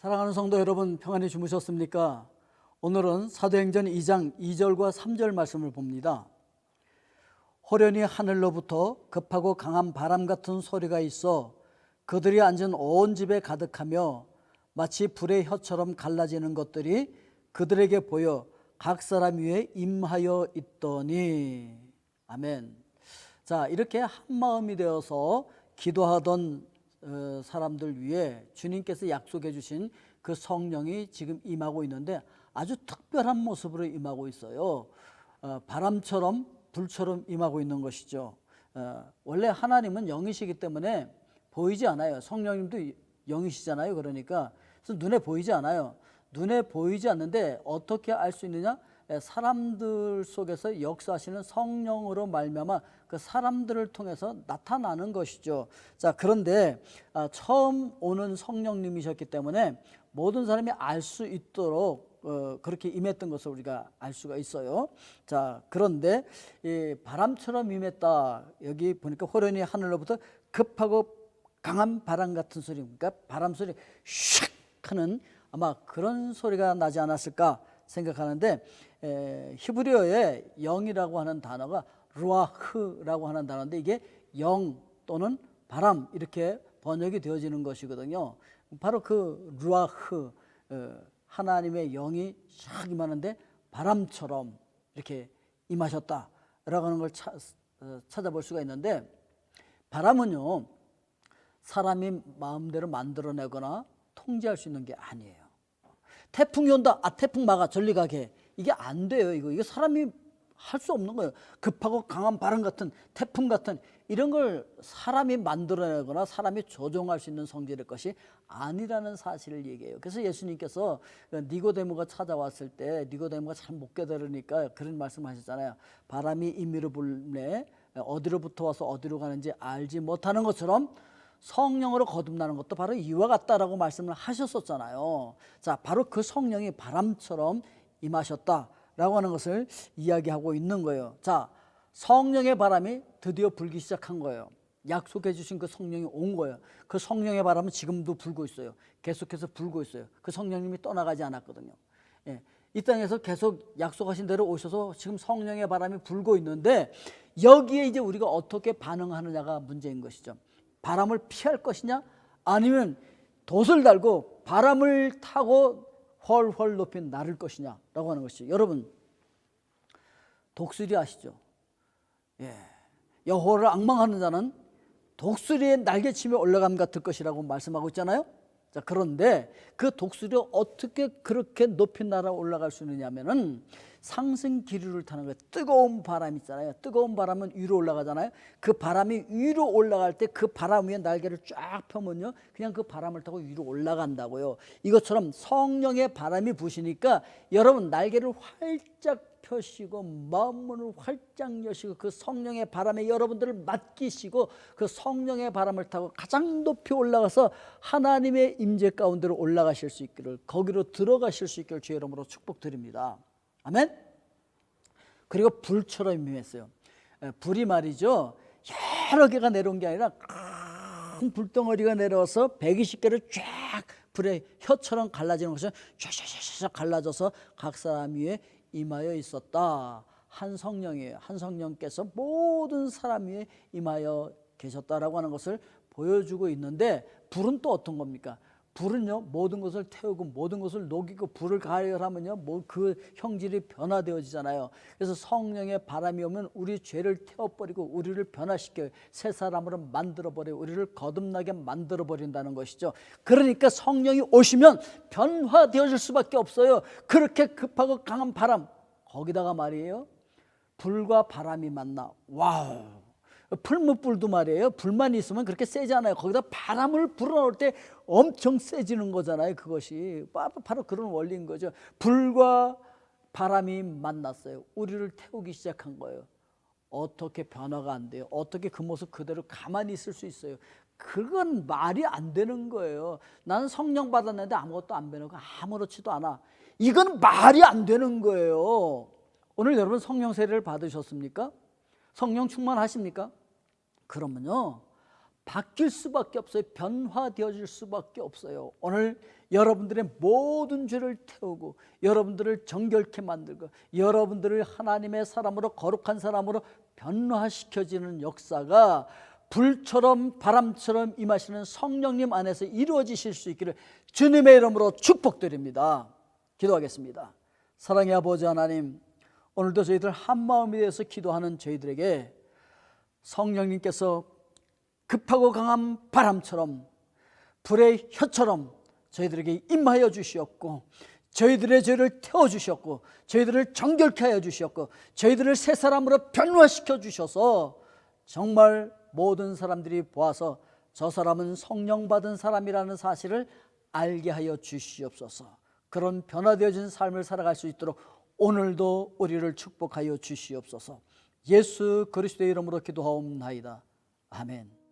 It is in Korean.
사랑하는 성도 여러분, 평안히 주무셨습니까? 오늘은 사도행전 2장 2절과 3절 말씀을 봅니다. 호련히 하늘로부터 급하고 강한 바람 같은 소리가 있어 그들이 앉은 온 집에 가득하며 마치 불의 혀처럼 갈라지는 것들이 그들에게 보여 각 사람 위에 임하여 있더니. 아멘. 자, 이렇게 한마음이 되어서 기도하던 사람들 위해 주님께서 약속해 주신 그 성령이 지금 임하고 있는데 아주 특별한 모습으로 임하고 있어요. 바람처럼 불처럼 임하고 있는 것이죠. 원래 하나님은 영이시기 때문에 보이지 않아요. 성령님도 영이시잖아요. 그러니까 그래서 눈에 보이지 않아요. 눈에 보이지 않는데 어떻게 알 수 있느냐? 사람들 속에서 역사하시는 성령으로 말미암아 그 사람들을 통해서 나타나는 것이죠. 자, 그런데 처음 오는 성령님이셨기 때문에 모든 사람이 알 수 있도록 그렇게 임했던 것을 우리가 알 수가 있어요. 자, 그런데 이 바람처럼 임했다. 여기 보니까 호련히 하늘로부터 급하고 강한 바람 같은 소리, 그러니까 바람 소리 슉 하는 아마 그런 소리가 나지 않았을까 생각하는데, 히브리어에 영이라고 하는 단어가 루아흐라고 하는 단어인데 이게 영 또는 바람 이렇게 번역이 되어지는 것이거든요. 바로 그 루아흐, 하나님의 영이 샥 임하는데 바람처럼 이렇게 임하셨다라고 하는 걸 찾아볼 수가 있는데, 바람은요 사람이 마음대로 만들어내거나 통제할 수 있는 게 아니에요. 태풍이 온다, 태풍 막아, 저리 가게, 이게 안 돼요. 이거 사람이 할 수 없는 거예요. 급하고 강한 바람 같은, 태풍 같은 이런 걸 사람이 만들어내거나 사람이 조종할 수 있는 성질의 것이 아니라는 사실을 얘기해요. 그래서 예수님께서 니고데모가 찾아왔을 때 니고데모가 잘 못 깨달으니까 그런 말씀하셨잖아요. 바람이 임의로 불매 어디로부터 와서 어디로 가는지 알지 못하는 것처럼 성령으로 거듭나는 것도 바로 이와 같다라고 말씀을 하셨었잖아요. 자, 바로 그 성령이 바람처럼 임하셨다라고 하는 것을 이야기하고 있는 거예요. 자, 성령의 바람이 드디어 불기 시작한 거예요. 약속해 주신 그 성령이 온 거예요. 그 성령의 바람은 지금도 불고 있어요. 계속해서 불고 있어요. 그 성령님이 떠나가지 않았거든요. 이 땅에서 계속 약속하신 대로 오셔서 지금 성령의 바람이 불고 있는데, 여기에 이제 우리가 어떻게 반응하느냐가 문제인 것이죠. 바람을 피할 것이냐, 아니면 돛을 달고 바람을 타고 훨훨 높이 나를 것이냐라고 하는 것이죠. 여러분, 독수리 아시죠? 여호와를 앙망하는 자는 독수리의 날개치며 올라감 같을 것이라고 말씀하고 있잖아요. 자, 그런데 그 독수리가 어떻게 그렇게 높이 날아 올라갈 수 있느냐면은 상승 기류를 타는 거예요. 뜨거운 바람 있잖아요. 뜨거운 바람은 위로 올라가잖아요. 그 바람이 위로 올라갈 때 그 바람 위에 날개를 쫙 펴면요, 그냥 그 바람을 타고 위로 올라간다고요. 이것처럼 성령의 바람이 부시니까 여러분 날개를 활짝 펴시고 마음문을 활짝 여시고 그 성령의 바람에 여러분들을 맡기시고 그 성령의 바람을 타고 가장 높이 올라가서 하나님의 임재 가운데로 올라가실 수 있기를, 거기로 들어가실 수 있기를 주의 이름으로 축복드립니다. 아멘. 그리고 불처럼 임했어요. 불이 말이죠, 여러 개가 내려온 게 아니라 큰 불덩어리가 내려와서 120개를 쫙 불의 혀처럼 갈라지는 것이 쫙쫙쫙 갈라져서 각 사람 위에 임하여 있었다. 한 성령이에요. 한 성령께서 모든 사람 위에 임하여 계셨다라고 하는 것을 보여주고 있는데, 불은 또 어떤 겁니까? 불은요 모든 것을 태우고 모든 것을 녹이고, 불을 가열하면요 그 형질이 변화되어지잖아요. 그래서 성령의 바람이 오면 우리 죄를 태워버리고 우리를 변화시켜요. 새 사람으로 만들어버려요. 우리를 거듭나게 만들어버린다는 것이죠. 그러니까 성령이 오시면 변화되어질 수밖에 없어요. 그렇게 급하고 강한 바람, 거기다가 말이에요 불과 바람이 만나. 와우, 풀무불도 말이에요, 불만 있으면 그렇게 세지 않아요. 거기다 바람을 불어넣을 때 엄청 세지는 거잖아요. 그것이 바로 그런 원리인 거죠. 불과 바람이 만났어요. 우리를 태우기 시작한 거예요. 어떻게 변화가 안 돼요? 어떻게 그 모습 그대로 가만히 있을 수 있어요? 그건 말이 안 되는 거예요. 나는 성령 받았는데 아무것도 안 변하고 아무렇지도 않아. 이건 말이 안 되는 거예요. 오늘 여러분 성령 세례를 받으셨습니까? 성령 충만하십니까? 그러면요 바뀔 수밖에 없어요. 변화되어질 수밖에 없어요. 오늘 여러분들의 모든 죄를 태우고 여러분들을 정결케 만들고 여러분들을 하나님의 사람으로 거룩한 사람으로 변화시켜지는 역사가 불처럼 바람처럼 임하시는 성령님 안에서 이루어지실 수 있기를 주님의 이름으로 축복드립니다. 기도하겠습니다. 사랑의 아버지 하나님, 오늘도 저희들 한마음이 되어서 기도하는 저희들에게 성령님께서 급하고 강한 바람처럼 불의 혀처럼 저희들에게 임하여 주시었고 저희들의 죄를 태워주셨고 저희들을 정결케 하여 주셨고 저희들을 새 사람으로 변화시켜 주셔서 정말 모든 사람들이 보아서 저 사람은 성령 받은 사람이라는 사실을 알게 하여 주시옵소서. 그런 변화되어진 삶을 살아갈 수 있도록 오늘도 우리를 축복하여 주시옵소서. 예수 그리스도의 이름으로 기도하옵나이다. 아멘.